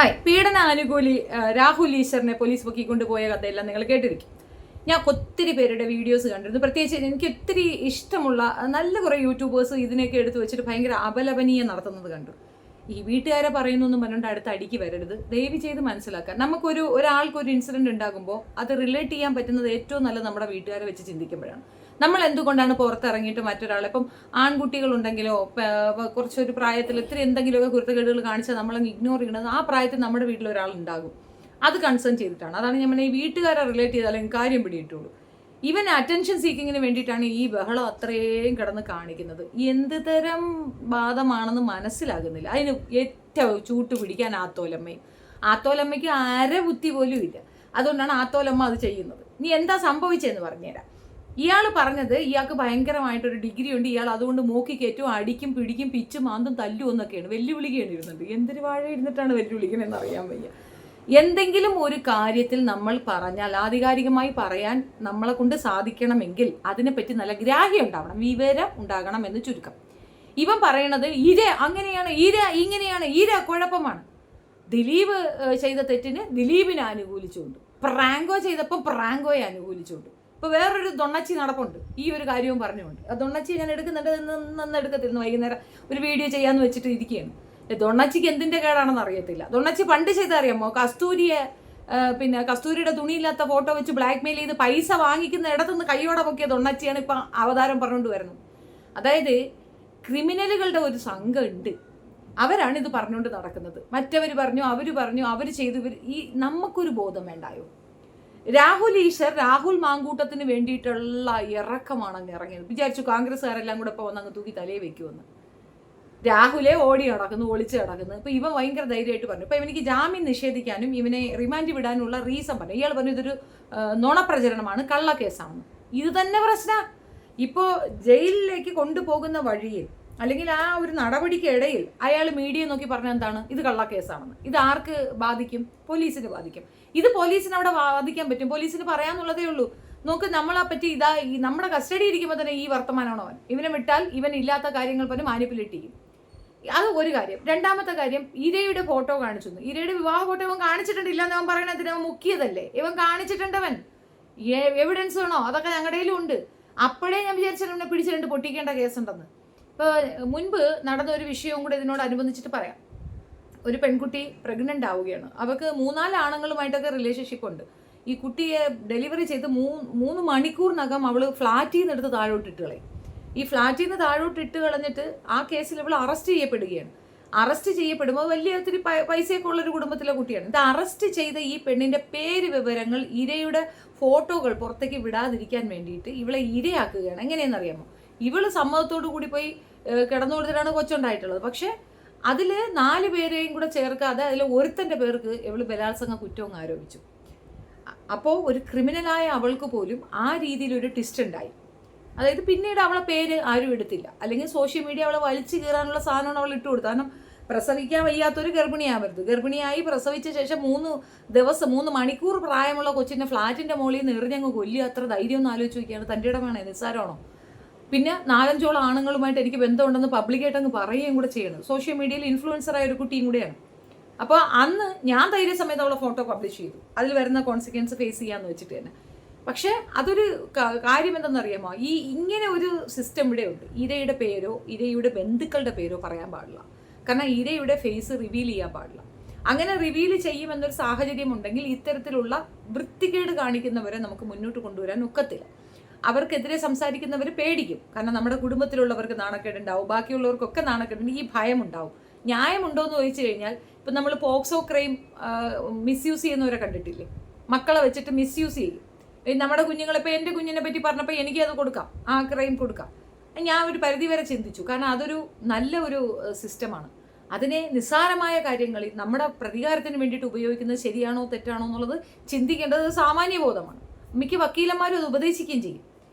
Hi, പീഡനാനുകൂലി Rahul ഈശ്വറിനെ police പൊക്കിക്കൊണ്ടുപോയ കഥയെല്ലാം നിങ്ങൾ കേട്ടിരിക്കും. ഞാൻ ഒത്തിരി പേരുടെ വീഡിയോസ് കണ്ടിരുന്നു. പ്രത്യേകിച്ച് എനിക്ക് ഒത്തിരി ഇഷ്ടമുള്ള നല്ല കുറേ യൂട്യൂബേഴ്സ് ഇതിനെയൊക്കെ എടുത്ത് വെച്ചിട്ട് ഭയങ്കര അപലപനീയം നടത്തുന്നത് കണ്ടു. ഈ വീട്ടുകാരെ പറയുന്നൊന്നും പറഞ്ഞുകൊണ്ട് അടുത്ത് അടിക്ക് വരരുത്. ദയവ് ചെയ്ത് മനസ്സിലാക്കാൻ. ഒരാൾക്കൊരു ഇൻസിഡൻറ്റ് ഉണ്ടാകുമ്പോൾ അത് റിലേറ്റ് ചെയ്യാൻ പറ്റുന്നത് ഏറ്റവും നല്ല നമ്മുടെ വീട്ടുകാരെ വെച്ച് ചിന്തിക്കുമ്പോഴാണ്. നമ്മൾ എന്തുകൊണ്ടാണ് പുറത്തിറങ്ങിയിട്ട് മറ്റൊരാളെ, ഇപ്പം ആൺകുട്ടികളുണ്ടെങ്കിലോ കുറച്ചൊരു പ്രായത്തിൽ ഇത്തിരി എന്തെങ്കിലുമൊക്കെ കുരുത്തക്കേടുകൾ കാണിച്ചാൽ നമ്മളങ്ങ് ഇഗ്നോർ ചെയ്യണത്, ആ പ്രായത്തിൽ നമ്മുടെ വീട്ടിലൊരാളുണ്ടാകും. അത് കൺസേൺ ചെയ്തിട്ടാണ്. അതാണ് ഞാൻ ഈ വീട്ടുകാരെ റിലേറ്റ് ചെയ്താൽ എനിക്ക് കാര്യം പിടിയിട്ടുള്ളൂ. ഈവൻ അറ്റൻഷൻ സീക്കിങ്ങിന് വേണ്ടിയിട്ടാണ് ഈ ബഹളം അത്രയും കിടന്ന് കാണിക്കുന്നത്. എന്ത് തരം വാദമാണെന്ന് മനസ്സിലാകുന്നില്ല. അതിന് ഏറ്റവും ചൂട്ട് പിടിക്കാൻ ആത്തോലമ്മയ്ക്ക് അര ബുദ്ധി പോലും ഇല്ല. അതുകൊണ്ടാണ് ആത്തോലമ്മ അത് ചെയ്യുന്നത്. ഇനി എന്താ സംഭവിച്ചതെന്ന് പറഞ്ഞുതരാം. ഇയാൾ പറഞ്ഞത് ഇയാൾക്ക് ഭയങ്കരമായിട്ടൊരു ഡിഗ്രി ഉണ്ട്, ഇയാൾ അതുകൊണ്ട് മൂക്കി കയറ്റും, അടിക്കും, പിടിക്കും, പിച്ചും, മാന്തും, തല്ലും എന്നൊക്കെയാണ്. വെല്ലുവിളിക്കുകയാണ് ഇരുന്നുണ്ട്. എന്തൊരു വാഴ ഇരുന്നിട്ടാണ് വെല്ലുവിളിക്കണമെന്ന് അറിയാൻ വയ്യ. എന്തെങ്കിലും ഒരു കാര്യത്തിൽ നമ്മൾ പറഞ്ഞാൽ ആധികാരികമായി പറയാൻ നമ്മളെ കൊണ്ട് സാധിക്കണമെങ്കിൽ അതിനെപ്പറ്റി നല്ല ഗ്രാഹ്യം ഉണ്ടാവണം, വിവരം ഉണ്ടാകണം എന്ന് ചുരുക്കം. ഇവൻ പറയണത് അങ്ങനെയാണ്, ഇങ്ങനെയാണ്, കുഴപ്പമാണ്. ദിലീപ് ചെയ്ത തെറ്റിന് ദിലീപിനെ അനുകൂലിച്ചുകൊണ്ട്, പ്രാങ്കോ ചെയ്തപ്പോൾ പ്രാങ്കോയെ അനുകൂലിച്ചുകൊണ്ട്. ഇപ്പോൾ വേറൊരു ദൊണ്ണച്ചി നടപ്പുണ്ട് ഈ ഒരു കാര്യവും പറഞ്ഞുകൊണ്ട്. ആ ദൊണ്ണച്ചി ഞാൻ എടുക്കുന്നുണ്ട്, എടുക്കത്തിരുന്നു. വൈകുന്നേരം ഒരു വീഡിയോ ചെയ്യാമെന്ന് വെച്ചിട്ട് ഇരിക്കുകയാണ്. ദൊണ്ണച്ചിക്ക് എന്തിൻ്റെ കേടാണെന്ന് അറിയത്തില്ല. ദൊണ്ണച്ചി പണ്ട് ചെയ്ത് അറിയാമോ? കസ്തൂരിയുടെ തുണിയില്ലാത്ത ഫോട്ടോ വെച്ച് ബ്ലാക്ക് മെയിൽ ചെയ്ത് പൈസ വാങ്ങിക്കുന്ന ഇടത്തുനിന്ന് കൈയോടെ പൊക്കിയ ദൊണ്ണച്ചിയാണ് ഇപ്പം അവതാരം പറഞ്ഞുകൊണ്ട് വരുന്നത്. അതായത് ക്രിമിനലുകളുടെ ഒരു സംഘം ഉണ്ട്, അവരാണ് ഇത് പറഞ്ഞുകൊണ്ട് നടക്കുന്നത്. മറ്റവർ പറഞ്ഞു, അവർ ചെയ്തു. നമുക്കൊരു ബോധം വേണ്ടായോ? രാഹുൽ ഈശ്വർ രാഹുൽ മാങ്കൂട്ടത്തിന് വേണ്ടിയിട്ടുള്ള ഇറക്കമാണ് അങ്ങ് ഇറങ്ങിയത്. വിചാരിച്ചു കോൺഗ്രസ്സുകാരെല്ലാം കൂടെ ഇപ്പോൾ വന്ന് അങ്ങ് തൂക്കി തലയെ വെക്കുമെന്ന്. രാഹുലെ ഓടി നടക്കുന്നു, ഒളിച്ച് നടക്കുന്നു. ഇപ്പം ഇവൻ ഭയങ്കര ധൈര്യമായിട്ട് പറഞ്ഞു. ഇപ്പം ഇവനിക്ക് ജാമ്യം നിഷേധിക്കാനും ഇവനെ റിമാൻഡ് വിടാനുള്ള റീസൺ പറഞ്ഞു. ഇയാൾ പറഞ്ഞു ഇതൊരു നുണപ്രചരണമാണ്, കള്ളക്കേസാണെന്ന്. ഇത് തന്നെ പ്രശ്നം. ഇപ്പോൾ ജയിലിലേക്ക് കൊണ്ടുപോകുന്ന വഴിയിൽ അല്ലെങ്കിൽ ആ ഒരു നടപടിക്കിടയിൽ അയാൾ മീഡിയ നോക്കി പറഞ്ഞ എന്താണ്, ഇത് കള്ളക്കേസാണെന്ന്. ഇത് ആർക്ക് ബാധിക്കും? പോലീസിന് ബാധിക്കും. ഇത് പോലീസിന് അവിടെ ബാധിക്കാൻ പറ്റും. പോലീസിന് പറയാന്നുള്ളതേ ഉള്ളൂ. നോക്ക്, നമ്മളെ പറ്റി നമ്മുടെ കസ്റ്റഡി ഇരിക്കുമ്പോൾ തന്നെ ഈ വർത്തമാനമാണോ അവൻ? ഇവനെ വിട്ടാൽ ഇവൻ ഇല്ലാത്ത കാര്യങ്ങൾ പറഞ്ഞ് മാനിപ്പുലേറ്റ് ചെയ്യും. അത് ഒരു കാര്യം. രണ്ടാമത്തെ കാര്യം, ഇരയുടെ ഫോട്ടോ കാണിച്ചു. ഇരയുടെ വിവാഹ ഫോട്ടോ ഇവൻ കാണിച്ചിട്ടുണ്ടില്ല എന്ന് അവൻ പറയണത്. അവൻ മുക്കിയതല്ലേ? ഇവൻ കാണിച്ചിട്ടുണ്ടവൻ. എവിഡൻസ് വേണോ? അതൊക്കെ ഞങ്ങളുടെ കയ്യിലും ഉണ്ട്. അപ്പോഴേ ഞാൻ വിചാരിച്ചിട്ട് പിടിച്ച് 2 പൊട്ടിക്കേണ്ട കേസുണ്ടെന്ന്. ഇപ്പോൾ മുൻപ് നടന്ന ഒരു വിഷയവും കൂടെ ഇതിനോടനുബന്ധിച്ചിട്ട് പറയാം. ഒരു പെൺകുട്ടി പ്രഗ്നൻ്റ് ആവുകയാണ്. അവൾക്ക് 3-4 ആണുങ്ങളുമായിട്ടൊക്കെ റിലേഷൻഷിപ്പ് ഉണ്ട്. ഈ കുട്ടിയെ ഡെലിവറി ചെയ്ത് 3 മണിക്കൂറിനകം അവൾ ഫ്ലാറ്റിൽ നിന്ന് എടുത്ത് താഴോട്ടിട്ട് കളയും. ഈ ഫ്ലാറ്റിൽ നിന്ന് താഴോട്ടിട്ട് കളഞ്ഞിട്ട് ആ കേസിൽ അവൾ അറസ്റ്റ് ചെയ്യപ്പെടുകയാണ്. അറസ്റ്റ് ചെയ്യപ്പെടുമ്പോൾ വലിയ ഒത്തിരി പൈസയൊക്കെ ഉള്ളൊരു കുടുംബത്തിലെ കുട്ടിയാണ്. ഇത് അറസ്റ്റ് ചെയ്ത ഈ പെണ്ണിൻ്റെ പേര് വിവരങ്ങൾ, ഇരയുടെ ഫോട്ടോകൾ പുറത്തേക്ക് വിടാതിരിക്കാൻ വേണ്ടിയിട്ട് ഇവളെ ഇരയാക്കുകയാണ്. എങ്ങനെയെന്നറിയാമോ? ഇവള് സമ്മതത്തോടു കൂടി പോയി കിടന്നു കൊടുത്തിട്ടാണ് കൊച്ചുണ്ടായിട്ടുള്ളത്. പക്ഷേ അതിൽ 4 പേരെയും കൂടെ ചേർക്കാതെ അതിൽ ഒരുത്തൻ്റെ പേർക്ക് ഇവള് ബലാത്സംഗ കുറ്റവും ആരോപിച്ചു. അപ്പോൾ ഒരു ക്രിമിനലായ അവൾക്ക് പോലും ആ രീതിയിലൊരു ട്വിസ്റ്റ് ഉണ്ടായി. അതായത് പിന്നീട് അവളെ പേര് ആരും എടുത്തില്ല. അല്ലെങ്കിൽ സോഷ്യൽ മീഡിയ അവളെ വലിച്ചു കീറാനുള്ള സാധനമാണ് അവൾ ഇട്ട് കൊടുത്തത്. കാരണം പ്രസവിക്കാൻ വയ്യാത്തൊരു ഗർഭിണിയാവരുത്. ഗർഭിണിയായി പ്രസവിച്ച ശേഷം 3 മണിക്കൂർ പ്രായമുള്ള കൊച്ചിൻ്റെ ഫ്ലാറ്റിൻ്റെ മുകളിൽ നിന്ന് എറിഞ്ഞങ്ങ് കൊല്ലുക. അത്ര ധൈര്യം ഒന്ന് ആലോചിച്ച് നോക്കിയാണ്. തൻ്റെ ഇടമാണേ, നിസ്സാരമാണോ? പിന്നെ 4-5 ആണുങ്ങളുമായിട്ട് എനിക്ക് ബന്ധമുണ്ടെന്ന് പബ്ലിക്കായിട്ട് അങ്ങ് പറയുകയും കൂടെ ചെയ്യണം. സോഷ്യൽ മീഡിയയിൽ ഇൻഫ്ലുവൻസറായ ഒരു കുട്ടിയും കൂടെയാണ്. അപ്പോൾ അന്ന് ഞാൻ ധൈര്യസമയത്ത് അവളെ ഫോട്ടോ പബ്ലിഷ് ചെയ്തു. അതിൽ വരുന്ന കോൺസിക്വൻസ് ഫേസ് ചെയ്യാമെന്ന് വെച്ചിട്ട് തന്നെ. പക്ഷേ അതൊരു കാര്യം എന്തെന്നറിയാമോ? ഇങ്ങനെ ഒരു സിസ്റ്റം ഇവിടെ ഉണ്ട്. ഇരയുടെ പേരോ ഇരയുടെ ബന്ധുക്കളുടെ പേരോ പറയാൻ പാടില്ല. കാരണം ഇരയുടെ ഫേസ് റിവീൽ ചെയ്യാൻ പാടില്ല. അങ്ങനെ റിവീൽ ചെയ്യുമെന്നൊരു സാഹചര്യം ഉണ്ടെങ്കിൽ ഇത്തരത്തിലുള്ള വൃത്തികേട് കാണിക്കുന്നവരെ നമുക്ക് മുന്നോട്ട് കൊണ്ടുവരാൻ ഒക്കത്തില്ല. അവർക്കെതിരെ സംസാരിക്കുന്നവർ പേടിക്കും. കാരണം നമ്മുടെ കുടുംബത്തിലുള്ളവർക്ക് നാണക്കേടുണ്ടാവും, ബാക്കിയുള്ളവർക്കൊക്കെ നാണക്കേടുണ്ട്. ഈ ഭയം ഉണ്ടാവും. ന്യായമുണ്ടോ എന്ന് ചോദിച്ചു കഴിഞ്ഞാൽ ഇപ്പം നമ്മൾ പോക്സോ ക്രൈം മിസ്യൂസ് ചെയ്യുന്നവരെ കണ്ടിട്ടില്ലേ? മക്കളെ വെച്ചിട്ട് മിസ്യൂസ് ചെയ്യും. നമ്മുടെ കുഞ്ഞുങ്ങളെ, ഇപ്പോൾ എൻ്റെ കുഞ്ഞിനെ പറ്റി പറഞ്ഞപ്പോൾ എനിക്കത് കൊടുക്കാം, ആ ക്രൈം കൊടുക്കാം. ഞാൻ ഒരു പരിധിവരെ ചിന്തിച്ചു. കാരണം അതൊരു നല്ല ഒരു സിസ്റ്റമാണ്. അതിനെ നിസ്സാരമായ കാര്യങ്ങളിൽ നമ്മുടെ പ്രതികാരത്തിന് വേണ്ടിയിട്ട് ഉപയോഗിക്കുന്നത് ശരിയാണോ തെറ്റാണോ എന്നുള്ളത് ചിന്തിക്കേണ്ടത് സാമാന്യബോധമാണ്. മിക്ക വക്കീലന്മാരും അത് ഉപദേശിക്കുകയും ചെയ്യും.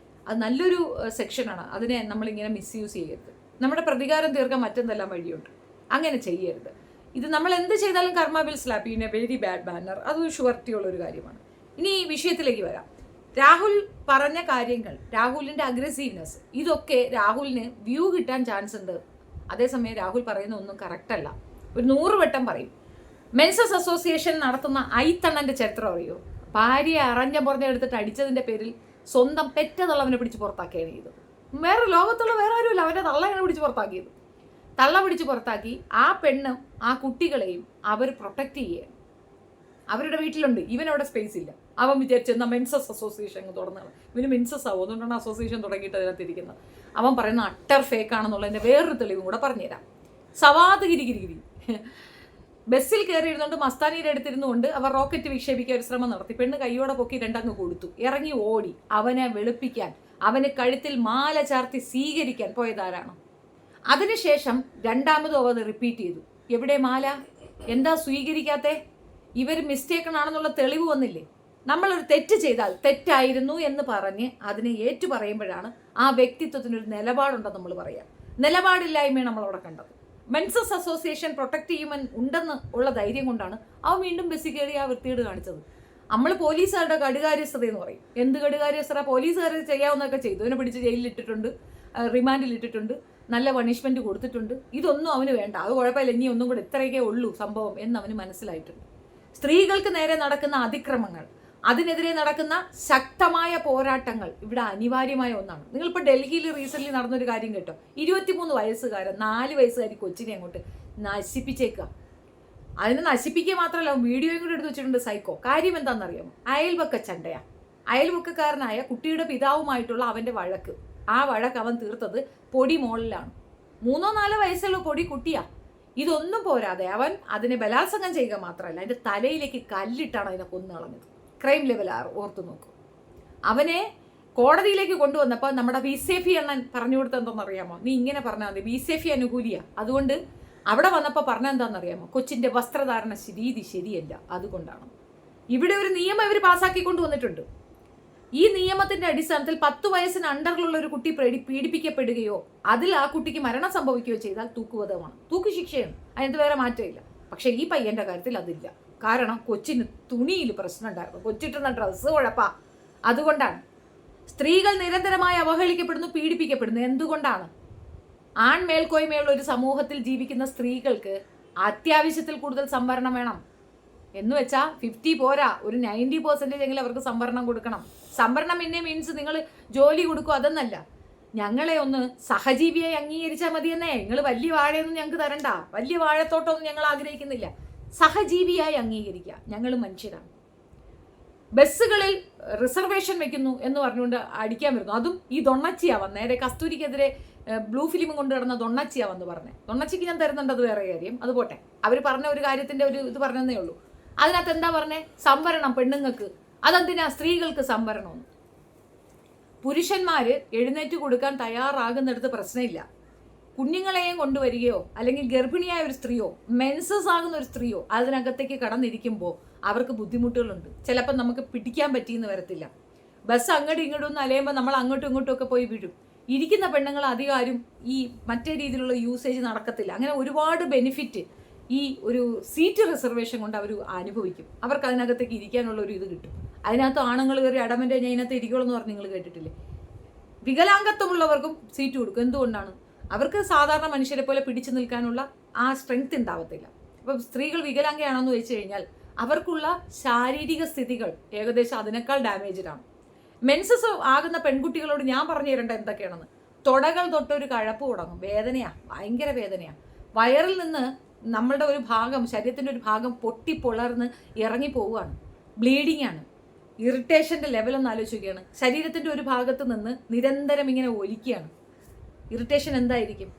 അത് നല്ലൊരു സെക്ഷനാണ്. അതിനെ നമ്മളിങ്ങനെ മിസ്യൂസ് ചെയ്യരുത്. നമ്മുടെ പ്രതികാരം തീർക്കാൻ മറ്റെന്തെല്ലാം വഴിയുണ്ട്. അങ്ങനെ ചെയ്യരുത്. ഇത് നമ്മൾ എന്ത് ചെയ്താലും karma will slap in a very bad manner. അതൊരു ഷുവർട്ടി ഉള്ളൊരു കാര്യമാണ്. ഇനി ഈ വിഷയത്തിലേക്ക് വരാം. രാഹുൽ പറഞ്ഞ കാര്യങ്ങൾ, രാഹുലിൻ്റെ അഗ്രസീവ്നെസ്, ഇതൊക്കെ രാഹുലിന് വ്യൂ കിട്ടാൻ ചാൻസ് ഉണ്ട്. അതേസമയം രാഹുൽ പറയുന്ന ഒന്നും കറക്റ്റല്ല. ഒരു 100 വട്ടം പറയും. മെൻസസ് അസോസിയേഷൻ നടത്തുന്ന ഐത്തണ്ണന്റെ ചരിത്രം അറിയോ? ഭാര്യയെ പുറഞ്ഞെടുത്തിട്ട് അടിച്ചതിന്റെ പേരിൽ സ്വന്തം പെറ്റതള്ളവനെ പിടിച്ച് പുറത്താക്കിയാണ് ചെയ്തത്. വേറെ ലോകത്തുള്ള വേറെ ആരുമില്ല, അവൻ്റെ തള്ളങ്ങനെ പിടിച്ച് പുറത്താക്കിയത്. തള്ള പിടിച്ച് പുറത്താക്കി ആ പെണ്ണും ആ കുട്ടികളെയും അവർ പ്രൊട്ടക്റ്റ് ചെയ്യുകയാണ്. അവരുടെ വീട്ടിലുണ്ട്, ഇവനവിടെ സ്പേസ് ഇല്ല. അവൻ വിചാരിച്ചു എന്നാൽ മെൻസസ് അസോസിയേഷൻ തുറന്നാണ്. ഇവന് മെൻസസ് ആവും, അതുകൊണ്ടാണ് അസോസിയേഷൻ തുടങ്ങിയിട്ട് അതിനകത്തിരിക്കുന്നത്. അവൻ പറയുന്ന അട്ടർ ഫേക്ക് ആണെന്നുള്ളതിൻ്റെ വേറൊരു തെളിവും കൂടെ പറഞ്ഞുതരാം. സവാദ് ഗിരിഗിരിഗിരി ബസ്സിൽ കയറിയിരുന്നുകൊണ്ട് മസ്താനിയുടെ അടുത്തിരുന്നുകൊണ്ട് അവർ റോക്കറ്റ് വിക്ഷേപിക്കാൻ ഒരു ശ്രമം നടത്തി. പെണ്ണ് കൈയോടെ പൊക്കി രണ്ടങ്ങ് കൊടുത്തു, ഇറങ്ങി ഓടി. അവനെ വെളുപ്പിക്കാൻ, അവന് കഴുത്തിൽ മാല ചാർത്തി സ്വീകരിക്കാൻ പോയതാരാണ്. അതിനുശേഷം രണ്ടാമതും അവ റിപ്പീറ്റ് ചെയ്തു. എവിടെ മാല? എന്താ സ്വീകരിക്കാത്തെ? ഇവർ മിസ്റ്റേക്കൺ ആണെന്നുള്ള തെളിവ് വന്നില്ലേ? നമ്മളൊരു തെറ്റ് ചെയ്താൽ തെറ്റായിരുന്നു എന്ന് പറഞ്ഞ് അതിനെ ഏറ്റു പറയുമ്പോഴാണ് ആ വ്യക്തിത്വത്തിനൊരു നിലപാടുണ്ടെന്ന് നമ്മൾ പറയാം. നിലപാടില്ലായ്മയാണ് നമ്മളവിടെ കണ്ടത്. മെൻസസ് അസോസിയേഷൻ പ്രൊട്ടക്ട് ചെയ്യുമെന്ന് ഉണ്ടെന്ന് ഉള്ള ധൈര്യം കൊണ്ടാണ് അവൻ വീണ്ടും ബസ്സിൽ കയറി ആ വൃത്തികേട് കാണിച്ചത്. നമ്മൾ പോലീസുകാരുടെ കടുകാര്യസ്ഥത എന്ന് പറയും. എന്ത് കടുകാര്യസ്ഥത? പോലീസുകാർ ചെയ്യാവുന്നതൊക്കെ ചെയ്തു. അവനെ പിടിച്ച് ജയിലിലിട്ടിട്ടുണ്ട്, റിമാൻഡിലിട്ടിട്ടുണ്ട്, നല്ല പണിഷ്മെന്റ് കൊടുത്തിട്ടുണ്ട്. ഇതൊന്നും അവന് വേണ്ട, അത് കുഴപ്പമില്ല, ഇനി ഒന്നും കൂടെ ഇത്രയൊക്കെ ഉള്ളൂ സംഭവം എന്ന് അവന് മനസ്സിലായിട്ടുണ്ട്. സ്ത്രീകൾക്ക് നേരെ നടക്കുന്ന അതിക്രമങ്ങൾ, അതിനെതിരെ നടക്കുന്ന ശക്തമായ പോരാട്ടങ്ങൾ ഇവിടെ അനിവാര്യമായ ഒന്നാണ്. നിങ്ങളിപ്പോൾ ഡൽഹിയിൽ റീസെന്റ് നടന്നൊരു കാര്യം കേട്ടോ. 23 വയസ്സുകാരൻ 4 വയസ്സുകാരി കൊച്ചിനെ അങ്ങോട്ട് നശിപ്പിച്ചേക്കുക. അതിനെ നശിപ്പിക്കുക മാത്രമല്ല, വീഡിയോയും കൂടെ എടുത്ത് വെച്ചിട്ടുണ്ട് സൈക്കോ. കാര്യം എന്താണെന്നറിയാമോ? അയൽവക്ക ചണ്ടയാ. അയൽവക്കക്കാരനായ കുട്ടിയുടെ പിതാവുമായിട്ടുള്ള അവന്റെ വഴക്ക്. ആ വഴക്ക് അവൻ തീർത്തത് പൊടി മോളിലാണ്. 3-4 വയസ്സുള്ള പൊടി കുട്ടിയാ. ഇതൊന്നും പോരാതെ അവൻ അതിനെ ബലാത്സംഗം ചെയ്യുക മാത്രമല്ല, അതിന്റെ തലയിലേക്ക് കല്ലിട്ടാണ് അതിനെ കൊന്നു കളഞ്ഞത്. ക്രൈം ലെവൽ ഓർത്തു നോക്കൂ. അവനെ കോടതിയിലേക്ക് കൊണ്ടുവന്നപ്പോൾ നമ്മുടെ ബിസേഫി അണ്ണൻ പറഞ്ഞു കൊടുത്തെന്താണെന്നറിയാമോ? നീ ഇങ്ങനെ പറഞ്ഞാൽ മതി, ബിസേഫി അനുകൂലിയാ. അതുകൊണ്ട് അവിടെ വന്നപ്പോൾ പറഞ്ഞ എന്താണെന്നറിയാമോ? കൊച്ചിന്റെ വസ്ത്രധാരണ രീതി ശരിയല്ല, അതുകൊണ്ടാണ്. ഇവിടെ ഒരു നിയമം ഇവർ പാസ്സാക്കി കൊണ്ടുവന്നിട്ടുണ്ട്. ഈ നിയമത്തിന്റെ അടിസ്ഥാനത്തിൽ 10 വയസ്സിന് അണ്ടറിലുള്ള ഒരു കുട്ടി പീഡിപ്പിക്കപ്പെടുകയോ അതിൽ ആ കുട്ടിക്ക് മരണം സംഭവിക്കുകയോ ചെയ്താൽ തൂക്കുവധമാണ്, തൂക്കുശിക്ഷയാണ്. അതിനകത്ത് വേറെ മാറ്റമില്ല. പക്ഷെ ഈ പയ്യന്റെ കാര്യത്തിൽ അതില്ല. കാരണം കൊച്ചിന് തുണിയിൽ പ്രശ്നം ഉണ്ടായിരുന്നു, കൊച്ചിട്ടുന്ന ഡ്രസ്സ് കുഴപ്പാ. അതുകൊണ്ടാണ് സ്ത്രീകൾ നിരന്തരമായി അവഹേളിക്കപ്പെടുന്നു, പീഡിപ്പിക്കപ്പെടുന്നു. എന്തുകൊണ്ടാണ്? ആൺമേൽക്കോയ്മയുള്ള ഒരു സമൂഹത്തിൽ ജീവിക്കുന്ന സ്ത്രീകൾക്ക് അത്യാവശ്യത്തിൽ കൂടുതൽ സംവരണം വേണം. എന്ന് വെച്ചാൽ 50 പോരാ, ഒരു 90% എങ്കിലും അവർക്ക് സംവരണം കൊടുക്കണം. സംവരണം എന്നെ മീൻസ് നിങ്ങൾ ജോലി കൊടുക്കും അതെന്നല്ല. ഞങ്ങളെ ഒന്ന് സഹജീവിയായി അംഗീകരിച്ചാൽ മതിയെന്നേ. നിങ്ങൾ വലിയ വാഴയൊന്നും ഞങ്ങൾക്ക് തരണ്ട, വലിയ വാഴത്തോട്ടമൊന്നും ഞങ്ങൾ ആഗ്രഹിക്കുന്നില്ല. സഹജീവിയായി അംഗീകരിക്കുക. ഞങ്ങൾ മനുഷ്യരാണ്. ബസ്സുകളിൽ റിസർവേഷൻ വെക്കുന്നു എന്ന് പറഞ്ഞുകൊണ്ട് അടിക്കാൻ വരുന്നു. അതും ഈ ദൊണ്ണച്ചിയാവാൻ നേരെ കസ്തൂരിക്കെതിരെ ബ്ലൂ ഫിലിം കൊണ്ട് കിടന്ന ദൊണ്ണച്ചിയാവെന്ന് പറഞ്ഞേ. ദൊണ്ണച്ചിക്ക് ഞാൻ തരുന്നുണ്ട്, അത് വേറെ കാര്യം, അത് പോട്ടെ. അവർ പറഞ്ഞ ഒരു കാര്യത്തിന്റെ ഒരു ഇത് പറഞ്ഞതേ ഉള്ളൂ. അതിനകത്ത് എന്താ പറഞ്ഞേ? സംവരണം പെണ്ണുങ്ങൾക്ക്. അതെന്തിനാ സ്ത്രീകൾക്ക് സംവരണമെന്ന്? പുരുഷന്മാര് എഴുന്നേറ്റ് കൊടുക്കാൻ തയ്യാറാകുന്നിടത്ത് പ്രശ്നമില്ല. കുഞ്ഞുങ്ങളെയും കൊണ്ടുവരികയോ അല്ലെങ്കിൽ ഗർഭിണിയായ ഒരു സ്ത്രീയോ മെൻസസ് ആകുന്ന ഒരു സ്ത്രീയോ അതിനകത്തേക്ക് കടന്നിരിക്കുമ്പോൾ അവർക്ക് ബുദ്ധിമുട്ടുകളുണ്ട്. ചിലപ്പോൾ നമുക്ക് പിടിക്കാൻ പറ്റിയെന്ന് വരത്തില്ല. ബസ് അങ്ങോട്ടും ഇങ്ങോട്ടും ഒന്ന് അലയുമ്പോൾ നമ്മൾ അങ്ങോട്ടും ഇങ്ങോട്ടും ഒക്കെ പോയി വീഴും. ഇരിക്കുന്ന പെണ്ണുങ്ങൾ അധികാരം ഈ മറ്റേ രീതിയിലുള്ള യൂസേജ് നടക്കത്തില്ല. അങ്ങനെ ഒരുപാട് ബെനിഫിറ്റ് ഈ ഒരു സീറ്റ് റിസർവേഷൻ കൊണ്ട് അവർ അനുഭവിക്കും. അവർക്ക് അതിനകത്തേക്ക് ഇരിക്കാനുള്ള ഒരു ഇത് കിട്ടും. അതിനകത്ത് ആണുങ്ങൾ കയറി അടമൻ്റെ ഞാൻ ഇതിനകത്ത് ഇരിക്കുള്ളൂ എന്ന് പറഞ്ഞ് നിങ്ങൾ കേട്ടിട്ടില്ലേ? വികലാംഗത്വമുള്ളവർക്കും സീറ്റ് കൊടുക്കും. എന്തുകൊണ്ടാണ്? അവർക്ക് സാധാരണ മനുഷ്യരെ പോലെ പിടിച്ചു നിൽക്കാനുള്ള ആ സ്ട്രെങ്ത് ഉണ്ടാവത്തില്ല. അപ്പം സ്ത്രീകൾ വികലാംഗയാണെന്ന് വെച്ച് കഴിഞ്ഞാൽ അവർക്കുള്ള ശാരീരിക സ്ഥിതികൾ ഏകദേശം അതിനേക്കാൾ ഡാമേജ്ഡാണ്. മെൻസസ് ആകുന്ന പെൺകുട്ടികളോട് ഞാൻ പറഞ്ഞു തരേണ്ട എന്തൊക്കെയാണെന്ന്. തുടകൾ തൊട്ടൊരു കഴപ്പ് തുടങ്ങും, വേദനയാ, ഭയങ്കര വേദനയാ. വയറിൽ നിന്ന് നമ്മളുടെ ഒരു ഭാഗം, ശരീരത്തിൻ്റെ ഒരു ഭാഗം പൊട്ടിപ്പൊളർന്ന് ഇറങ്ങി പോവുകയാണ്. ബ്ലീഡിങ് ആണ്. ഇറിറ്റേഷൻ്റെ ലെവലൊന്ന് ആലോചിക്കുകയാണ്. ശരീരത്തിൻ്റെ ഒരു ഭാഗത്ത് നിന്ന് നിരന്തരം ഇങ്ങനെ ഒലിക്കുകയാണ്. ഇറിറ്റേഷൻ എന്തായിരിക്കും?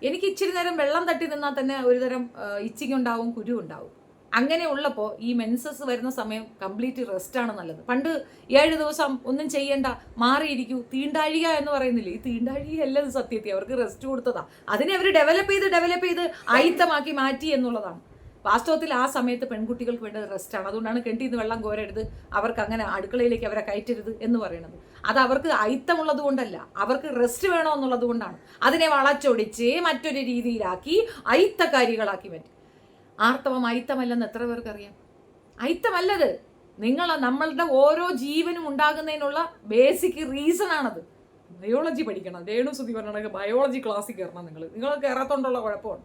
എനിക്ക് ഇച്ചിരി നേരം വെള്ളം തട്ടി നിന്നാൽ തന്നെ ഒരുതരം ഇച്ചിങ് ഉണ്ടാവും, കുരു ഉണ്ടാവും. അങ്ങനെ ഉള്ളപ്പോൾ ഈ മെൻസസ് വരുന്ന സമയം കംപ്ലീറ്റ് റെസ്റ്റാണ് നല്ലത്. പണ്ട് 7 ദിവസം ഒന്നും ചെയ്യേണ്ട, മാറിയിരിക്കൂ, തീണ്ടാഴിക എന്ന് പറയുന്നില്ലേ? ഈ തീണ്ടാഴിക എല്ലാം സത്യത്തിൽ അവർക്ക് റെസ്റ്റ് കൊടുത്തതാ. അതിനെ അവർ ഡെവലപ്പ് ചെയ്ത് ആയുധമാക്കി മാറ്റി എന്നുള്ളതാണ്. വാസ്തവത്തിൽ ആ സമയത്ത് പെൺകുട്ടികൾക്ക് വേണ്ടത് റെസ്റ്റാണ്. അതുകൊണ്ടാണ് കിണറ്റിൽ നിന്ന് വെള്ളം കോരരുത്, അവർക്ക് അങ്ങനെ അടുക്കളയിലേക്ക് അവരെ കയറ്റരുത് എന്ന് പറയുന്നത്. അത് അവർക്ക് അയിത്തമുള്ളത് കൊണ്ടല്ല, അവർക്ക് റെസ്റ്റ് വേണമെന്നുള്ളത് കൊണ്ടാണ്. അതിനെ വളച്ചൊടിച്ച് മറ്റൊരു രീതിയിലാക്കി അയിത്തക്കാരികളാക്കി മാറ്റി. ആർത്തവം അയിത്തമല്ലെന്ന് എത്ര പേർക്കറിയാം? അയിത്തമല്ലത്. നമ്മളുടെ ഓരോ ജീവനും ഉണ്ടാകുന്നതിനുള്ള ബേസിക് റീസൺ ആണത്. ബയോളജി പഠിക്കണം. രേണുസുതി പറഞ്ഞ ബയോളജി ക്ലാസ്സിൽ കയറണം. നിങ്ങൾ കയറാത്തോണ്ടുള്ള കുഴപ്പമാണ്.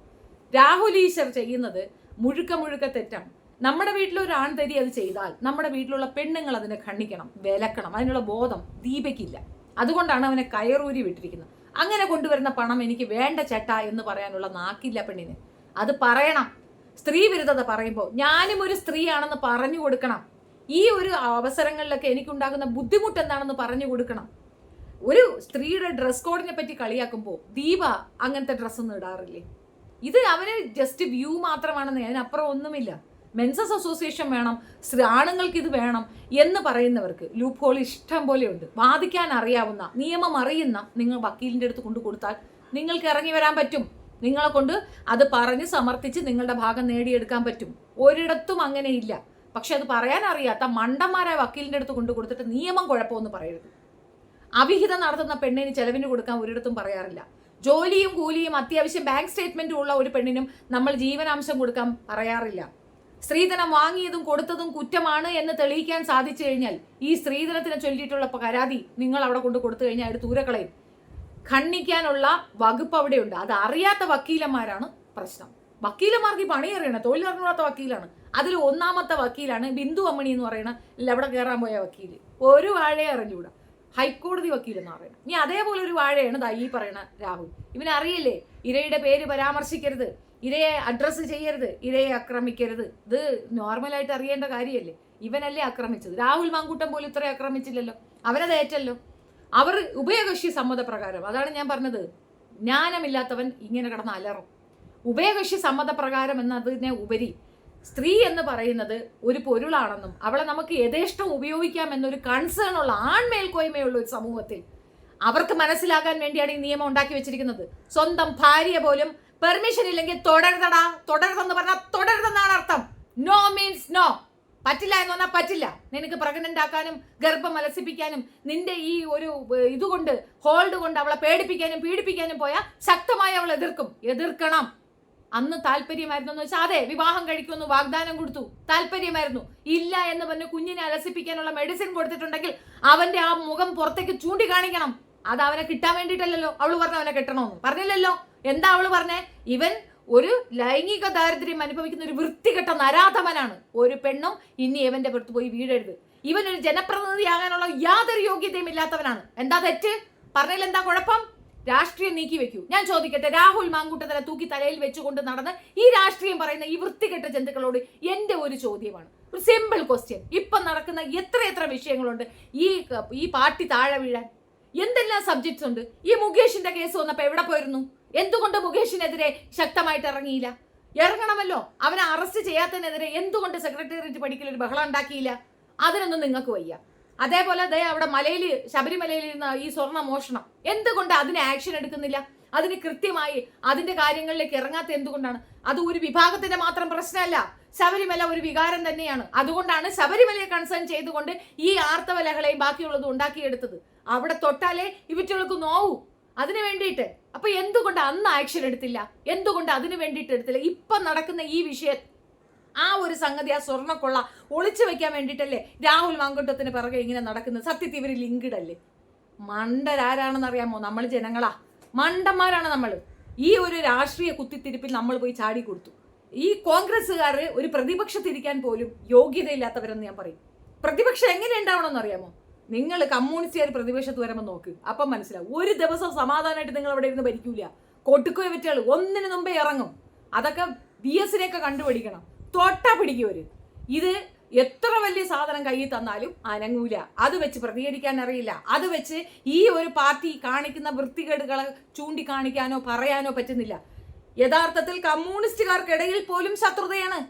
രാഹുൽ ഈശ്വർ ചെയ്യുന്നത് മുഴുക്ക തെറ്റാണ്. നമ്മുടെ വീട്ടിലൊരു ആൺതരി അത് ചെയ്താൽ നമ്മുടെ വീട്ടിലുള്ള പെണ്ണുങ്ങൾ അതിനെ ഖണ്ഡിക്കണം, വിലക്കണം. അതിനുള്ള ബോധം ദീപയ്ക്കില്ല. അതുകൊണ്ടാണ് അവനെ കയറൂരി വിട്ടിരിക്കുന്നത്. അങ്ങനെ കൊണ്ടുവരുന്ന പണം എനിക്ക് വേണ്ട ചേട്ടാ എന്ന് പറയാനുള്ള നാക്കില്ല പെണ്ണിന്. അത് പറയണം. സ്ത്രീ വിരുദ്ധത പറയുമ്പോൾ ഞാനും ഒരു സ്ത്രീയാണെന്ന് പറഞ്ഞു കൊടുക്കണം. ഈ ഒരു അവസരങ്ങളിലൊക്കെ എനിക്കുണ്ടാകുന്ന ബുദ്ധിമുട്ട് എന്താണെന്ന് പറഞ്ഞു കൊടുക്കണം. ഒരു സ്ത്രീയുടെ ഡ്രസ് കോഡിനെ പറ്റി കളിയാക്കുമ്പോൾ ദീപ അങ്ങനത്തെ ഡ്രസ്സൊന്നും ഇടാറില്ലേ? ഇത് അവന് ജസ്റ്റ് വ്യൂ മാത്രമാണെന്ന്, അതിനപ്പുറം ഒന്നുമില്ല. മെൻസസ് അസോസിയേഷൻ വേണം, ആണുങ്ങൾക്ക് ഇത് വേണം എന്ന് പറയുന്നവർക്ക് ലൂപ്പ് ഹോൾ ഇഷ്ടം പോലെയുണ്ട്. വാദിക്കാൻ അറിയാവുന്ന, നിയമം അറിയുന്ന നിങ്ങൾ വക്കീലിൻ്റെ അടുത്ത് കൊണ്ടു കൊടുത്താൽ നിങ്ങൾക്ക് ഇറങ്ങി വരാൻ പറ്റും. നിങ്ങളെ കൊണ്ട് അത് പറഞ്ഞ് സമർത്ഥിച്ച് നിങ്ങളുടെ ഭാഗം നേടിയെടുക്കാൻ പറ്റും. ഒരിടത്തും അങ്ങനെയില്ല. പക്ഷെ അത് പറയാൻ അറിയാത്ത മണ്ടന്മാരായ വക്കീലിൻ്റെ അടുത്ത് കൊണ്ടു കൊടുത്തിട്ട് നിയമം കുഴപ്പമൊന്നും പറയരുത്. അവിഹിതം നടത്തുന്ന പെണ്ണിന് ചെലവിന് കൊടുക്കാൻ ഒരിടത്തും പറയാറില്ല. ജോലിയും കൂലിയും അത്യാവശ്യം ബാങ്ക് സ്റ്റേറ്റ്മെന്റും ഉള്ള ഒരു പെണ്ണിനും നമ്മൾ ജീവനാംശം കൊടുക്കാൻ പറയാറില്ല. സ്ത്രീധനം വാങ്ങിയതും കൊടുത്തതും കുറ്റമാണ് എന്ന് തെളിയിക്കാൻ സാധിച്ചു കഴിഞ്ഞാൽ ഈ സ്ത്രീധനത്തിനെ ചൊല്ലിയിട്ടുള്ള പരാതി നിങ്ങൾ അവിടെ കൊണ്ട് കൊടുത്തു കഴിഞ്ഞാൽ അത് ദൂരക്കളയും. ഖണ്ഡിക്കാനുള്ള വകുപ്പ് അവിടെയുണ്ട്. അത് അറിയാത്ത വക്കീലന്മാരാണ് പ്രശ്നം. വക്കീലന്മാർക്ക് ഈ പണി അറിയണം. തൊഴിലറിഞ്ഞാത്ത വക്കീലാണ്. അതിൽ ഒന്നാമത്തെ വക്കീലാണ് ബിന്ദു അമ്മണി എന്ന് പറയുന്ന അവിടെ കയറാൻ പോയ വക്കീല്. ഒരു വാഴയെ അറിഞ്ഞുകൂടാ. ഹൈക്കോടതി വക്കീലെന്ന് പറയുന്നത്. ഇനി അതേപോലെ ഒരു വാഴയാണ് ഈ പറയുന്ന രാഹുൽ. ഇവനറിയില്ലേ ഇരയുടെ പേര് പരാമർശിക്കരുത്, ഇരയെ അഡ്രസ്സ് ചെയ്യരുത്, ഇരയെ ആക്രമിക്കരുത്. ഇത് നോർമലായിട്ട് അറിയേണ്ട കാര്യമല്ലേ? ഇവനല്ലേ ആക്രമിച്ചത്? രാഹുൽ മാങ്കൂട്ടം പോലും ഇത്രയും ആക്രമിച്ചില്ലല്ലോ. അവരത് ഏറ്റല്ലോ. അവർ ഉഭയകക്ഷി സമ്മതപ്രകാരം, അതാണ് ഞാൻ പറഞ്ഞത്, ജ്ഞാനമില്ലാത്തവൻ ഇങ്ങനെ കിടന്ന് അലറും. ഉഭയകക്ഷി സമ്മതപ്രകാരം എന്നതിനെ ഉപരി സ്ത്രീ എന്ന് പറയുന്നത് ഒരു പൊരുളാണെന്നും അവളെ നമുക്ക് യഥേഷ്ടം ഉപയോഗിക്കാം എന്നൊരു കൺസേൺ ഉള്ള ആൺമേൽക്കോയ്മയുള്ള ഒരു സമൂഹത്തിൽ അവർക്ക് മനസ്സിലാകാൻ വേണ്ടിയാണ് ഈ നിയമം ഉണ്ടാക്കി വെച്ചിരിക്കുന്നത്. സ്വന്തം ഭാര്യ പോലും പെർമിഷൻ ഇല്ലെങ്കിൽ തുടരുതെന്ന് പറഞ്ഞാൽ തുടരുതെന്നാണ് അർത്ഥം. No means no. പറ്റില്ല എന്ന് പറഞ്ഞാൽ പറ്റില്ല. നിനക്ക് പ്രഗ്നന്റ് ആക്കാനും ഗർഭം അലസിപ്പിക്കാനും നിന്റെ ഈ ഒരു ഇതുകൊണ്ട് ഹോൾഡ് കൊണ്ട് അവളെ പേടിപ്പിക്കാനും പീഡിപ്പിക്കാനും പോയാൽ ശക്തമായി അവൾ എതിർക്കണം. അന്ന് താല്പര്യമായിരുന്നു എന്ന് വെച്ചാൽ അതെ വിവാഹം കഴിക്കുമെന്ന് വാഗ്ദാനം കൊടുത്തു, താല്പര്യമായിരുന്നു. ഇല്ല എന്ന് പറഞ്ഞ് കുഞ്ഞിനെ അലസിപ്പിക്കാനുള്ള മെഡിസിൻ കൊടുത്തിട്ടുണ്ടെങ്കിൽ അവന്റെ ആ മുഖം പുറത്തേക്ക് ചൂണ്ടിക്കാണിക്കണം. അത് അവനെ കിട്ടാൻ വേണ്ടിയിട്ടല്ലല്ലോ അവള് പറഞ്ഞ അവനെ കെട്ടണമെന്ന് പറഞ്ഞില്ലല്ലോ. എന്താ അവള് പറഞ്ഞേ? ഇവൻ ഒരു ലൈംഗിക ദാരിദ്ര്യം അനുഭവിക്കുന്ന ഒരു വൃത്തികെട്ട നരാധമനാണ്. ഒരു പെണ്ണും ഇനി ഇവന്റെ പുറത്ത് പോയി വീഴരുത്. ഇവൻ ഒരു ജനപ്രതിനിധിയാകാനുള്ള യാതൊരു യോഗ്യതയും ഇല്ലാത്തവനാണ്. എന്താ തെറ്റ്? പറഞ്ഞതിൽ എന്താ കുഴപ്പം? രാഷ്ട്രീയം നീക്കി വെക്കൂ. ഞാൻ ചോദിക്കട്ടെ, രാഹുൽ മാങ്കൂട്ടത്തിനെ തൂക്കി തലയിൽ വെച്ചുകൊണ്ട് നടന്ന് ഈ രാഷ്ട്രീയം പറയുന്ന ഈ വൃത്തികെട്ട ജന്തുക്കളോട് എന്റെ ഒരു ചോദ്യമാണ്, ഒരു സിമ്പിൾ ക്വസ്റ്റ്യൻ. ഇപ്പം നടക്കുന്ന എത്ര വിഷയങ്ങളുണ്ട് ഈ പാർട്ടി താഴെ വീഴാൻ? എന്തെല്ലാം സബ്ജക്ട്സ് ഉണ്ട്. ഈ മുകേഷിന്റെ കേസ് വന്നപ്പോ എവിടെ പോയിരുന്നു? എന്തുകൊണ്ട് മുകേഷിനെതിരെ ശക്തമായിട്ട് ഇറങ്ങിയില്ല? ഇറങ്ങണമല്ലോ. അവനെ അറസ്റ്റ് ചെയ്യാത്തതിനെതിരെ എന്തുകൊണ്ട് സെക്രട്ടേറിയറ്റ് പഠിക്കൽ ഒരു ബഹളം ഉണ്ടാക്കിയില്ല? അതിനൊന്നും നിങ്ങൾക്ക് വയ്യ. അതേപോലെ അവിടെ ശബരിമലയിൽ ഇരുന്ന ഈ സ്വർണ്ണ മോഷണം, എന്തുകൊണ്ട് അതിന് ആക്ഷൻ എടുക്കുന്നില്ല? അതിന് കൃത്യമായി അതിന്റെ കാര്യങ്ങളിലേക്ക് ഇറങ്ങാത്ത എന്തുകൊണ്ടാണ്? അത് ഒരു വിഭാഗത്തിന്റെ മാത്രം പ്രശ്നമല്ല. ശബരിമല ഒരു വികാരം തന്നെയാണ്. അതുകൊണ്ടാണ് ശബരിമലയെ കൺസേൺ ചെയ്തുകൊണ്ട് ഈ ആർത്തവ ലഹളയും ബാക്കിയുള്ളതും ഉണ്ടാക്കിയെടുത്തത്. അവിടെ തൊട്ടാലേ ഇവറ്റകൾക്ക് നോവൂ. അതിനു വേണ്ടിയിട്ട്. അപ്പൊ എന്തുകൊണ്ട് അന്ന് ആക്ഷൻ എടുത്തില്ല? എന്തുകൊണ്ട് അതിനു വേണ്ടിയിട്ട് എടുത്തില്ല? ഇപ്പൊ നടക്കുന്ന ഈ വിഷയം, ആ ഒരു സംഗതി, ആ സ്വർണ്ണക്കൊള്ള ഒളിച്ചു വെക്കാൻ വേണ്ടിയിട്ടല്ലേ രാഹുൽ മാങ്കൂട്ടത്തിന് പിറകെ ഇങ്ങനെ നടക്കുന്നത്? സത്യത്തിൽ ഇവര് ലിങ്ക്ഡ് അല്ലേ? മണ്ടരാരാണെന്ന് അറിയാമോ? നമ്മൾ ജനങ്ങളാ, മണ്ടന്മാരാണ് നമ്മൾ. ഈ ഒരു രാഷ്ട്രീയ കുത്തിത്തിരിപ്പിൽ നമ്മൾ പോയി ചാടി കൊടുത്തു. ഈ കോൺഗ്രസ്സുകാർ ഒരു പ്രതിപക്ഷത്തിരിക്കാൻ പോലും യോഗ്യതയില്ലാത്തവരെന്ന് ഞാൻ പറയും. പ്രതിപക്ഷം എങ്ങനെ ഉണ്ടാവണമെന്ന് അറിയാമോ? നിങ്ങൾ കമ്മ്യൂണിസ്റ്റുകാർ പ്രതിപക്ഷത്ത് വരുമ്പോൾ നോക്ക്, അപ്പം മനസ്സിലാവും. ഒരു ദിവസം സമാധാനമായിട്ട് നിങ്ങൾ അവിടെ ഇരുന്ന് ഭരിക്കൂല. കൊട്ടുക്കോയ പറ്റുകൾ ഒന്നിനു മുമ്പേ ഇറങ്ങും. അതൊക്കെ BS-നെയൊക്കെ കണ്ടുപിടിക്കണം. തൊട്ടാ പിടിക്കുവര്. ഇത് എത്ര വലിയ സാധനം കയ്യിൽ തന്നാലും അനങ്ങൂല. അത് വെച്ച് പ്രതികരിക്കാൻ അറിയില്ല. അത് വെച്ച് ഈ ഒരു പാർട്ടി കാണിക്കുന്ന വൃത്തികേടുകളെ ചൂണ്ടിക്കാണിക്കാനോ പറയാനോ പറ്റുന്നില്ല. യഥാർത്ഥത്തിൽ കമ്മ്യൂണിസ്റ്റുകാർക്കിടയിൽ പോലും ശത്രുതയാണ്.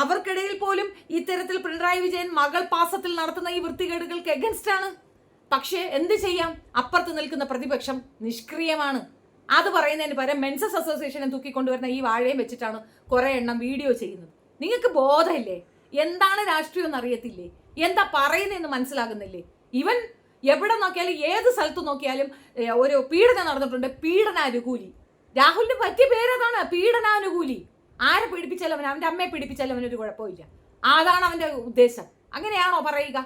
അവർക്കിടയിൽ പോലും ഇത്തരത്തിൽ പിണറായി വിജയൻ മകൾ പാസത്തിൽ നടത്തുന്ന ഈ വൃത്തികേടുകൾക്ക് എഗൻസ്റ്റ് ആണ്. പക്ഷേ എന്ത് ചെയ്യാം? അപ്പുറത്ത് നിൽക്കുന്ന പ്രതിപക്ഷം നിഷ്ക്രിയമാണ്. അത് പറയുന്നതിന് പകരം മെൻസസ് അസോസിയേഷനെ തൂക്കിക്കൊണ്ടുവരുന്ന ഈ വാഴയും വെച്ചിട്ടാണ് കുറെ എണ്ണം വീഡിയോ ചെയ്യുന്നത്. നിങ്ങൾക്ക് ബോധമില്ലേ? എന്താണ് രാഷ്ട്രീയം എന്ന് അറിയത്തില്ലേ? എന്താ പറയുന്നതെന്ന് മനസ്സിലാകുന്നില്ലേ? ഇവൻ എവിടെ നോക്കിയാലും ഏത് സ്ഥലത്ത് നോക്കിയാലും ഒരു പീഡനം നടന്നിട്ടുണ്ട്, പീഡനാനുകൂലി. രാഹുലിന് പറ്റിയ പേരതാണ്, പീഡനാനുകൂലി. ആരെ പീഡിപ്പിച്ചാലും അവന്റെ അമ്മയെ പീഡിപ്പിച്ചാലും അവനൊരു കുഴപ്പമില്ല. അതാണ് അവന്റെ ഉദ്ദേശം. അങ്ങനെയാണോ പറയുക?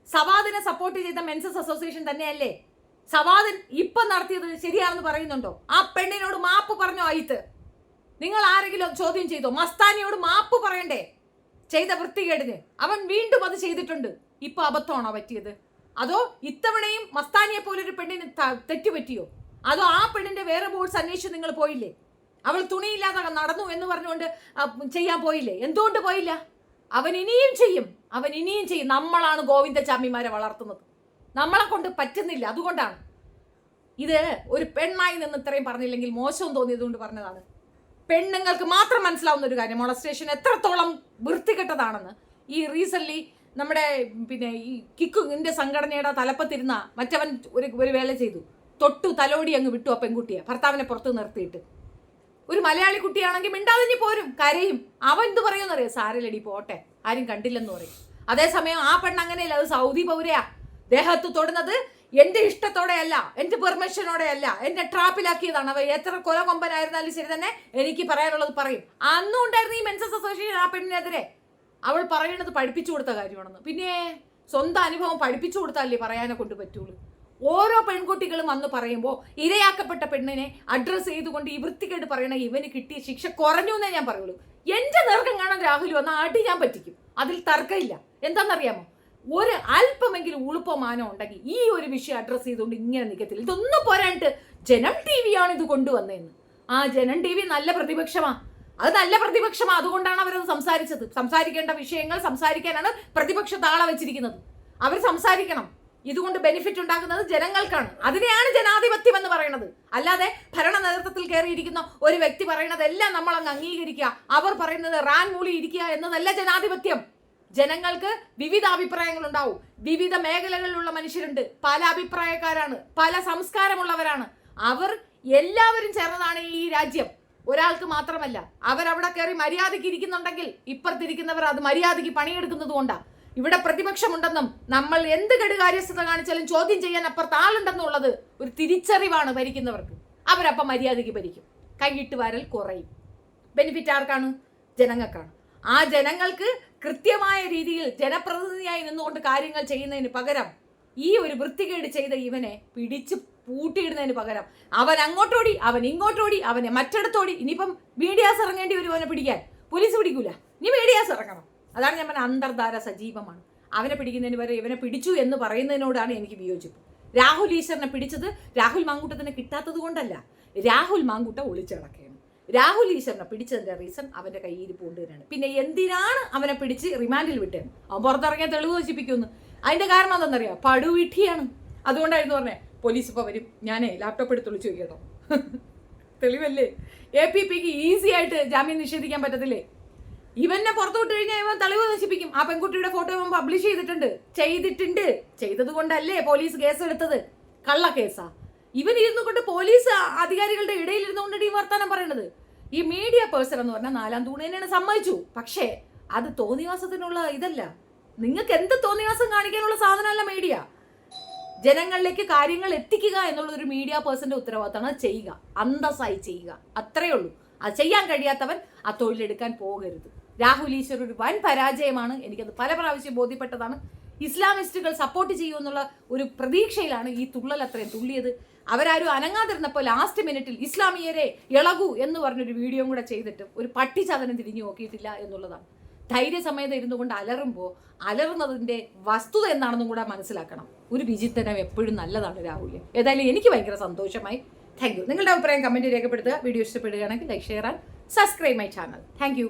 സവാദിനെ സപ്പോർട്ട് ചെയ്ത മെൻസസ് അസോസിയേഷൻ തന്നെയല്ലേ സവാദൻ ഇപ്പൊ നടത്തിയത് ശരിയാണെന്ന് പറയുന്നുണ്ടോ? ആ പെണ്ണിനോട് മാപ്പ് പറഞ്ഞോ? ആയിത്ത് നിങ്ങൾ ആരെങ്കിലും ചോദ്യം ചെയ്തോ? മസ്താനിയോട് മാപ്പ് പറയണ്ടേ ചെയ്ത വൃത്തികേടിന്? അവൻ വീണ്ടും അത് ചെയ്തിട്ടുണ്ട്. ഇപ്പൊ അബദ്ധമാണോ പറ്റിയത്? അതോ ഇത്തവണയും മസ്താനിയെ പോലൊരു പെണ്ണിന് തെറ്റുപറ്റിയോ? അതോ ആ പെണ്ണിന്റെ വേറെ ബോർഡ്സ് അന്വേഷിച്ച് നിങ്ങൾ പോയില്ലേ? അവൾ തുണിയില്ലാതെ നടന്നു എന്ന് പറഞ്ഞുകൊണ്ട് ചെയ്യാൻ പോയില്ലേ? എന്തുകൊണ്ട് പോയില്ല? അവൻ ഇനിയും ചെയ്യും. നമ്മളാണ് ഗോവിന്ദചാമിമാരെ വളർത്തുന്നത്. നമ്മളെ കൊണ്ട് പറ്റുന്നില്ല. അതുകൊണ്ടാണ് ഇത്. ഒരു പെണ്ണായി നിന്ന് ഇത്രയും പറഞ്ഞില്ലെങ്കിൽ മോശം തോന്നിയത് കൊണ്ട് പറഞ്ഞതാണ്. പെണ്ണുങ്ങൾക്ക് മാത്രം മനസ്സിലാവുന്ന ഒരു കാര്യം മോളസ്റ്റേഷൻ എത്രത്തോളം വൃത്തികെട്ടതാണെന്ന്. ഈ റീസെന്റ് നമ്മുടെ ഈ കിക്കിന്റെ സംഘടനയുടെ തലപ്പത്തിരുന്ന മറ്റവൻ ഒരു വേല ചെയ്തു. തൊട്ടു തലോടി അങ്ങ് വിട്ടു ആ പെൺകുട്ടിയെ, ഭർത്താവിനെ പുറത്ത് നിർത്തിയിട്ട്. ഒരു മലയാളി കുട്ടിയാണെങ്കിൽ മിണ്ടാതിഞ്ഞ് പോരും, കരയും. അവൻ എന്ത് പറയുമെന്നറിയാം? സാരലടി പോട്ടെ, ആരും കണ്ടില്ലെന്ന് പറയും. അതേസമയം ആ പെണ്ണ് അങ്ങനെയല്ല, അത് സൗദി പൗരയാ. ദേഹത്ത് തൊടുന്നത് എന്റെ ഇഷ്ടത്തോടെയല്ല, എന്റെ പെർമിഷനോടെയല്ല, എന്നെ ട്രാപ്പിലാക്കിയതാണ്. അവ എത്ര കൊലകൊമ്പനായിരുന്നാലും ശരി തന്നെ എനിക്ക് പറയാനുള്ളത് പറയും. അന്നും ഉണ്ടായിരുന്നു ഈ മെൻസസ് അസോസിയേഷൻ ആ പെണ്ണിനെതിരെ. അവൾ പറയുന്നത് പഠിപ്പിച്ചു കൊടുത്ത കാര്യമാണെന്ന്. പിന്നെ സ്വന്തം അനുഭവം പഠിപ്പിച്ചു കൊടുത്താലേ പറയാനെ കൊണ്ട് പറ്റുള്ളൂ. ഓരോ പെൺകുട്ടികളും വന്ന് പറയുമ്പോൾ ഇരയാക്കപ്പെട്ട പെണ്ണിനെ അഡ്രസ്സ് ചെയ്തുകൊണ്ട് ഈ വൃത്തികേട് പറയണ ഇവന് കിട്ടിയ ശിക്ഷ കുറഞ്ഞു എന്നേ ഞാൻ പറയുള്ളൂ. എന്റെ നേർക്കം കാണാൻ രാഹുൽ വന്ന അടി ഞാൻ പറ്റിക്കും, അതിൽ തർക്കമില്ല. എന്താണെന്നറിയാമോ? ഒരു അല്പമെങ്കിലും ഉളുപ്പമാനം ഉണ്ടെങ്കിൽ ഈ ഒരു വിഷയം അഡ്രസ്സ് ചെയ്തുകൊണ്ട് ഇങ്ങനെ നിൽക്കത്തില്ല. ഇതൊന്നും പോരായിട്ട് ജനം TV ആണ് ഇത് കൊണ്ടുവന്നതെന്ന്. ആ ജനം TV നല്ല പ്രതിപക്ഷമാ, അത് നല്ല പ്രതിപക്ഷമാ. അതുകൊണ്ടാണ് അവരത് സംസാരിച്ചത്. സംസാരിക്കേണ്ട വിഷയങ്ങൾ സംസാരിക്കാനാണ് പ്രതിപക്ഷത്ത് ആളെ വെച്ചിരിക്കുന്നത്. അവർ സംസാരിക്കണം. ഇതുകൊണ്ട് ബെനിഫിറ്റ് ഉണ്ടാക്കുന്നത് ജനങ്ങൾക്കാണ്. അതിനെയാണ് ജനാധിപത്യം എന്ന് പറയുന്നത്. അല്ലാതെ ഭരണ നേതൃത്വത്തിൽ കയറിയിരിക്കുന്ന ഒരു വ്യക്തി പറയുന്നതെല്ലാം നമ്മൾ അങ്ങ് അംഗീകരിക്കുക, അവർ പറയുന്നത് റാൻ മൂളി ഇരിക്കുക എന്നതല്ല ജനാധിപത്യം. ജനങ്ങൾക്ക് വിവിധ അഭിപ്രായങ്ങൾ ഉണ്ടാവും. വിവിധ മേഖലകളിലുള്ള മനുഷ്യരുണ്ട്, പല അഭിപ്രായക്കാരാണ്, പല സംസ്കാരമുള്ളവരാണ്. അവർ എല്ലാവരും ചേർന്നതാണ് ഈ രാജ്യം. ഒരാൾക്ക് മാത്രമല്ല. അവരവിടെ കയറി മര്യാദയ്ക്ക് ഇരിക്കുന്നുണ്ടെങ്കിൽ ഇപ്പുറത്തിരിക്കുന്നവർ അത് മര്യാദയ്ക്ക് പണിയെടുക്കുന്നത് കൊണ്ടാണ്. ഇവിടെ പ്രതിപക്ഷമുണ്ടെന്നും നമ്മൾ എന്ത് കെടുകാര്യസ്ഥത കാണിച്ചാലും ചോദ്യം ചെയ്യാൻ അപ്പുറത്ത് ആളുണ്ടെന്നുള്ളത് ഒരു തിരിച്ചറിവാണ് ഭരിക്കുന്നവർക്ക്. അവരപ്പം മര്യാദയ്ക്ക് ഭരിക്കും. കൈയിട്ട് വാരൽ കുറയും. ബെനിഫിറ്റ് ആർക്കാണ്? ജനങ്ങൾക്കാണ്. ആ ജനങ്ങൾക്ക് കൃത്യമായ രീതിയിൽ ജനപ്രതിനിധിയായി നിന്നുകൊണ്ട് കാര്യങ്ങൾ ചെയ്യുന്നതിന് പകരം ഈ ഒരു വൃത്തികേട് ചെയ്ത ഇവനെ പിടിച്ച് പൂട്ടിയിടുന്നതിന് പകരം അവൻ അങ്ങോട്ടോടി, അവൻ ഇങ്ങോട്ടോടി, അവനെ മറ്റിടത്തോടി. ഇനിയിപ്പം മീഡിയാസ് ഇറങ്ങേണ്ടി വരും അവനെ പിടിക്കാൻ. പോലീസ് പിടിക്കൂല, ഇനി മീഡിയാസ് ഇറങ്ങണം. അതാണ് ഞാൻ പറഞ്ഞ അന്തർധാര സജീവമാണ്. അവനെ പിടിക്കുന്നതിന് വരെ ഇവനെ പിടിച്ചു എന്ന് പറയുന്നതിനോടാണ് എനിക്ക് വിയോജിപ്പ്. രാഹുൽ ഈശ്വറിനെ പിടിച്ചത് രാഹുൽ മാങ്കൂട്ടത്തിനെ കിട്ടാത്തത് കൊണ്ടല്ല, രാഹുൽ മാങ്കൂട്ട ഒളിച്ചടക്കുകയാണ്. രാഹുൽ ഈശ്വറിനെ പിടിച്ചതിന്റെ റീസൺ അവന്റെ കയ്യിരിപ്പ് കൊണ്ടുവരാണ്. പിന്നെ എന്തിനാണ് അവനെ പിടിച്ച് റിമാൻഡിൽ വിട്ടത്? അവൻ പുറത്തിറങ്ങിയ തെളിവ് നശിപ്പിക്കുമെന്ന്. അതിന്റെ കാരണം എന്താണെന്നറിയാം? പടുവിഠിയാണ്. അതുകൊണ്ടായിരുന്നു പറഞ്ഞേ പോലീസ് ഇപ്പോൾ വരും, ഞാനേ ലാപ്ടോപ്പ് എടുത്ത് വിളിച്ചു കേട്ടോ. തെളിവല്ലേ? APPക്ക് ഈസി ആയിട്ട് ജാമ്യം നിഷേധിക്കാൻ പറ്റത്തില്ലേ? ഇവനെ പുറത്തു വിട്ട് കഴിഞ്ഞാൽ ഇവൻ തെളിവ് നശിപ്പിക്കും. ആ പെൺകുട്ടിയുടെ ഫോട്ടോ ഇവൻ പബ്ലിഷ് ചെയ്തത് കൊണ്ടല്ലേ പോലീസ് കേസ് എടുത്തത്? കള്ള കേസാ. ഇവൻ ഇരുന്നു കൊണ്ട് പോലീസ് അധികാരികളുടെ ഇടയിൽ ഇരുന്നുകൊണ്ടാണ് ഈ വർത്താനം പറയണത്. ഈ മീഡിയ പേഴ്സൺ എന്ന് പറഞ്ഞാൽ നാലാം തൂണിനെയാണ് സമ്മതിച്ചു. പക്ഷേ അത് തോന്നിവാസത്തിനുള്ള ഇതല്ല. നിങ്ങൾക്ക് എന്ത് തോന്നിവാസം കാണിക്കാനുള്ള സാധനമല്ല മീഡിയ. ജനങ്ങളിലേക്ക് കാര്യങ്ങൾ എത്തിക്കുക എന്നുള്ളൊരു മീഡിയ പേഴ്സന്റെ ഉത്തരവാദിത്തമാണ്. അത് ചെയ്യുക, അന്തസ്സായി ചെയ്യുക, അത്രയേ ഉള്ളൂ. അത് ചെയ്യാൻ കഴിയാത്തവൻ ആ തൊഴിലെടുക്കാൻ പോകരുത്. രാഹുൽ ഈശ്വർ ഒരു വൻ പരാജയമാണ്. എനിക്കത് പല പ്രാവശ്യം ബോധ്യപ്പെട്ടതാണ്. ഇസ്ലാമിസ്റ്റുകൾ സപ്പോർട്ട് ചെയ്യുമെന്നുള്ള ഒരു പ്രതീക്ഷയിലാണ് ഈ തുള്ളൽ അത്രയും തുള്ളിയത്. അവരാരും അനങ്ങാതിരുന്നപ്പോൾ ലാസ്റ്റ് മിനിറ്റിൽ ഇസ്ലാമിയരെ ഇളകൂ എന്ന് പറഞ്ഞൊരു വീഡിയോ കൂടെ ചെയ്തിട്ട് ഒരു പട്ടിച്ചതനം തിരിഞ്ഞു നോക്കിയിട്ടില്ല എന്നുള്ളതാണ്. ധൈര്യസമേതം ഇരുന്നു കൊണ്ട് അലറുമ്പോൾ അലറുന്നതിൻ്റെ വസ്തുത എന്താണെന്നും കൂടെ മനസ്സിലാക്കണം. ഒരു വിചിത്തനം എപ്പോഴും നല്ലതാണ് രാഹുൽ. ഏതായാലും എനിക്ക് ഭയങ്കര സന്തോഷമായി. Thank you. നിങ്ങളുടെ അഭിപ്രായം കമൻറ്റ് രേഖപ്പെടുത്തുക. വീഡിയോ ഇഷ്ടപ്പെടുകയാണെങ്കിൽ like, share and subscribe my channel. Thank you.